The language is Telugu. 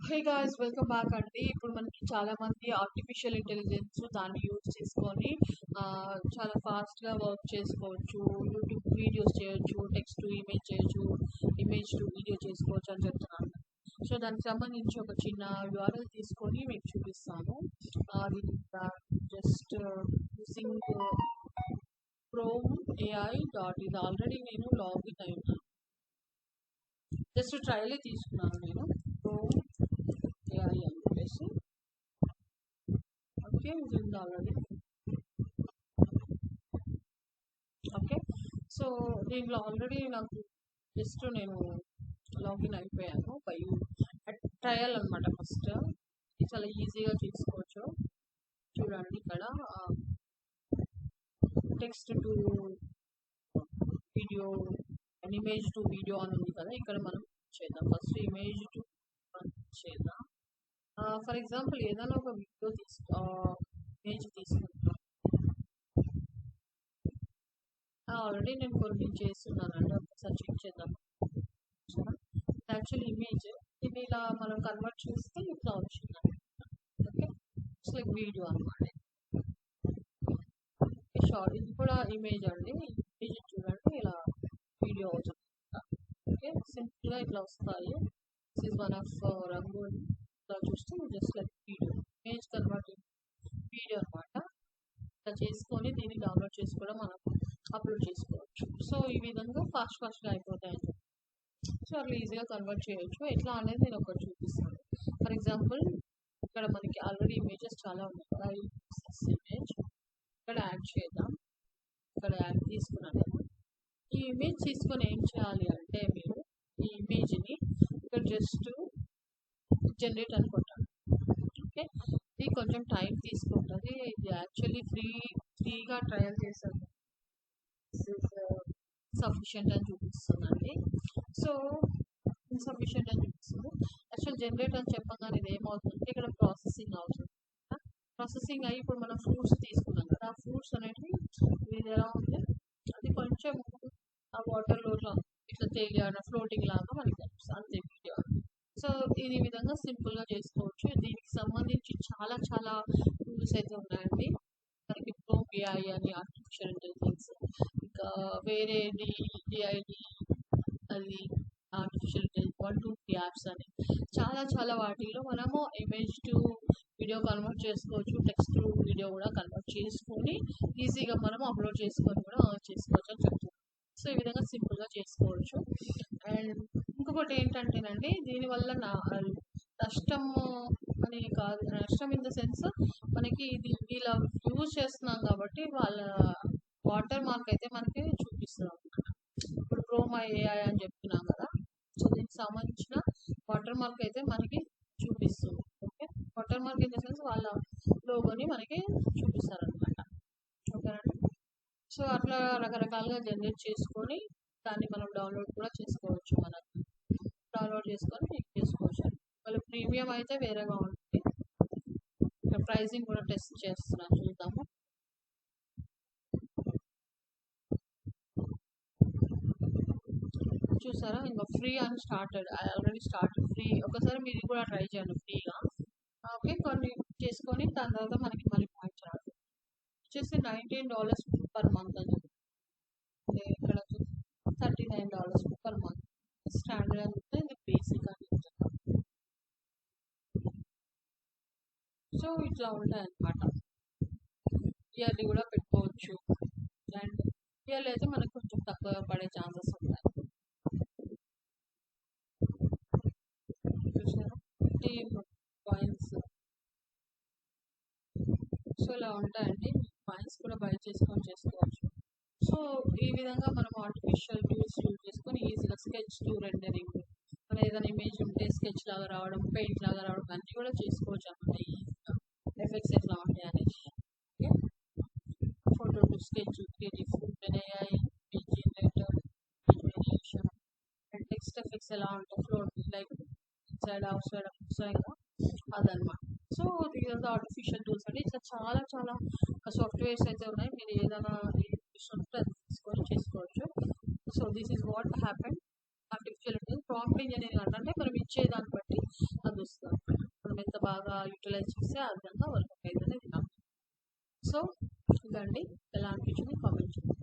హే గాయ్స్, వెల్కమ్ బ్యాక్ అండి. ఇప్పుడు మనకి చాలా మంది ఆర్టిఫిషియల్ ఇంటెలిజెన్స్ దాన్ని యూజ్ చేసుకొని చాలా ఫాస్ట్గా వర్క్ చేసుకోవచ్చు. యూట్యూబ్ వీడియోస్ చేయొచ్చు, టెక్స్ట్ టు ఇమేజ్ చేయొచ్చు, ఇమేజ్ టు వీడియో చేసుకోవచ్చు అని చెప్తున్నాను. సో దానికి సంబంధించి ఒక చిన్న యూఆర్ఎల్ తీసుకొని మీకు చూపిస్తాను. అది just using chrome AI dot ఇది ఆల్రెడీ నేను లాగిన్ అయి ఉన్నాను. జస్ట్ ట్రయల్ తీసుకున్నాను నేను క్రోమ్ ఏఐ అని చెప్పేసి. ఓకే, ఇది ఉంది ఆల్రెడీ. ఓకే, సో దీంట్లో ఆల్రెడీ నాకు జస్ట్ నేను లాగిన్ అయిపోయాను బై ట్రయల్ అనమాట. ఫస్ట్ ఇది చాలా ఈజీగా చేసుకోవచ్చు. చూడండి ఇక్కడ text to video and image to video అని ఉంది కదా. ఇక్కడ మనం చేద్దాం. ఫస్ట్ ఇమేజ్ టు చేద్దాం. ఫర్ ఎగ్జాంపుల్ ఏదైనా ఒక వీడియో ఇమేజ్ తీసుకుంటాం. ఆల్రెడీ నేను కొన్ని చేస్తున్నానండి, ఒకసారి చెక్ చేద్దాం. యాక్చువల్ ఇమేజ్ ఇది ఇలా మనం కన్వర్ట్ చేస్తే ఇట్లా వచ్చిందండి. ఓకే, ఇట్స్ లైక్ వీడియో అనమాట. షార్ట్ ఇది కూడా ఇమేజ్ అండి. ఇమేజ్ చూడండి ఇలా వీడియో అవుతుంది. ఓకే, సింపుల్గా ఇట్లా వస్తాయి. This is one of rangoli. ఇట్లా చూస్తే just like video, image convert video అనమాట. ఇట్లా చేసుకొని దీన్ని డౌన్లోడ్ చేసి కూడా మనం అప్లోడ్ చేసుకోవచ్చు. సో ఈ విధంగా ఫాస్ట్గా అయిపోతాయండి. సో అట్లా ఈజీగా కన్వర్ట్ చేయొచ్చు. ఎట్లా అనేది నేను ఒకటి చూపిస్తాను. ఫర్ ఎగ్జాంపుల్ ఇక్కడ మనకి ఆల్రెడీ ఇమేజెస్ చాలా ఉన్నాయి కదా. ఇమేజ్ ఇక్కడ యాడ్ చేద్దాం. ఇక్కడ యాడ్ తీసుకున్నాను. ఈ ఇమేజ్ తీసుకొని ఏం చేయాలి అంటే మీరు ఈ ఇమేజ్ని ఇక్కడ జస్ట్ జనరేట్ అనుకుంటాను. ఓకే, ఇది కొంచెం టైం తీసుకుంటుంది. ఇది యాక్చువల్లీ ఫ్రీగా ట్రయల్ చేశాను. సఫిషియంట్ అని చూపిస్తుందండి. సో ఇన్సఫిషియంట్ అని చూపిస్తుంది. యాక్చువల్ జనరేట్ అని చెప్పగానే ఇది ఏమవుతుంది, ఇక్కడ ప్రాసెసింగ్ అవుతుంది. ప్రాసెసింగ్ అయ్యి ఇప్పుడు మనం ఫ్రూట్స్ తీసుకున్నాం కదా. ఆ ఫ్రూట్స్ అనేవి ఇది ఎలా ఉంది, అది కొంచెం ఆ వాటర్లో ఇట్లా తేలియాడ ఫ్లోటింగ్ లాగా మనకి కనిపిస్తుంది. అంతే వీడియో. సో ఈ విధంగా సింపుల్గా చేసుకోవచ్చు. దీనికి సంబంధించి చాలా చాలా టూల్స్ అయితే ఉన్నాయండి. మనకి క్రోమ్ ఏఐ అని ఆర్టిఫిషియల్ ఇంటెలిజెన్స్, ఇంకా వేరే డిఐడి అది ఆర్టిఫిషియల్ ఇంటెలిజెన్స్ 1 2 3 యాప్స్ అని చాలా చాలా వాటిల్లో మనము ఇమేజ్ టు వీడియో కన్వర్ట్ చేసుకోవచ్చు. టెక్స్ట్ టు వీడియో కూడా కన్వర్ట్ చేసుకొని ఈజీగా మనం అప్లోడ్ చేసుకొని కూడా చేసుకోవచ్చు అని చెప్తున్నాం. సో ఈ విధంగా సింపుల్గా చేసుకోవచ్చు. అండ్ ఇంకొకటి ఏంటంటేనండి, దీనివల్ల నష్టం అని కాదు, నష్టం ఇన్ ద సెన్స్ మనకి ఇది ఇలా యూజ్ చేస్తున్నాం కాబట్టి వాళ్ళ వాటర్ మార్క్ అయితే మనకి చూపిస్తుంది అనమాట. ఇప్పుడు క్రోమ్ ఏఐ అని చెప్తున్నాం కదా. సో దీనికి సంబంధించిన వాటర్ మార్క్ అయితే మనకి చూపిస్తుంది. Okay, water mark in the sense వాళ్ళ లోగోని మనకి చూపిస్తారు అనమాట. ఓకేనండి. సో అట్లా రకరకాలుగా జనరేట్ చేసుకొని దాన్ని మనం డౌన్లోడ్ కూడా చేసుకోవచ్చు. మనకి డౌన్లోడ్ చేసుకొని క్లిక్ చేసుకోవచ్చు. మళ్ళీ ప్రీమియం అయితే వేరేగా ఉంటుంది. ప్రైజింగ్ కూడా టెస్ట్ చేస్తున్నాను, చూద్దాము. చూసారా, ఇంకా ఫ్రీ అని స్టార్టెడ్, ఆల్రెడీ స్టార్టెడ్ ఫ్రీ. ఒకసారి మీరు కూడా ట్రై చేయండి ఫ్రీగా. ఓకే, కొన్ని చేసుకొని దాని తర్వాత మనకి మళ్ళీ పాయింట్స్ రాదు. వచ్చేసి $19 పర్ మంత్ అని చెప్పి, ఇక్కడ $39 పర్ మంత్. స్టాండర్డ్ అని చెప్తే ఇది బేసిక్ అని చెప్తాను. సో ఇట్లా ఉంటాయి అన్నమాట. ఇయర్లీ కూడా పెట్టుకోవచ్చు. అండ్ ఇయర్లీ అయితే మనకు కొంచెం తక్కువ పడే ఛాన్సెస్ ఉంటాయి. చూసారా, పాయింట్స్. సో ఇలా ఉంటాయండి. పాయింట్స్ కూడా బై చేసుకొని చేసుకోవచ్చు. సో ఈ విధంగా మనం ఆర్టిఫిషియల్ టూల్స్ యూజ్ చేసుకొని ఈజీగా స్కెచ్ టు రెండరింగ్, మన ఏదైనా ఇమేజ్ ఉంటే స్కెచ్ లాగా రావడం, పెయింట్ లాగా రావడం అన్నీ కూడా చేసుకోవచ్చు అన్నమాట. ఈజీగా ఎఫెక్ట్స్ ఎట్లా ఉంటాయి అనేసి. Okay, photo to sketch, creative AI, image generator, variation and text effects ఎలా ఉంటాయి, float like side out side అదనమాట. సో దీస్ ఆర్టిఫిషియల్ టూల్స్ అంటే ఇట్లా చాలా చాలా సాఫ్ట్వేర్స్ అయితే ఉన్నాయి. మీరు ఏదైనా తీసుకొని చేసుకోవచ్చు. So this is what happen. Actual ఉంటుంది. ప్రాంప్ట్ ఇంజనీరింగ్ అంటే మనం ఇచ్చే దాన్ని బట్టి అది వస్తుంది. మనం ఎంత బాగా యూటిలైజ్ చేస్తే ఆ విధంగా వర్క్ అవుతుంది అనేది నాకు. సో ఇదండి ఎలా అనిపించింది కామెంట్ చేయండి.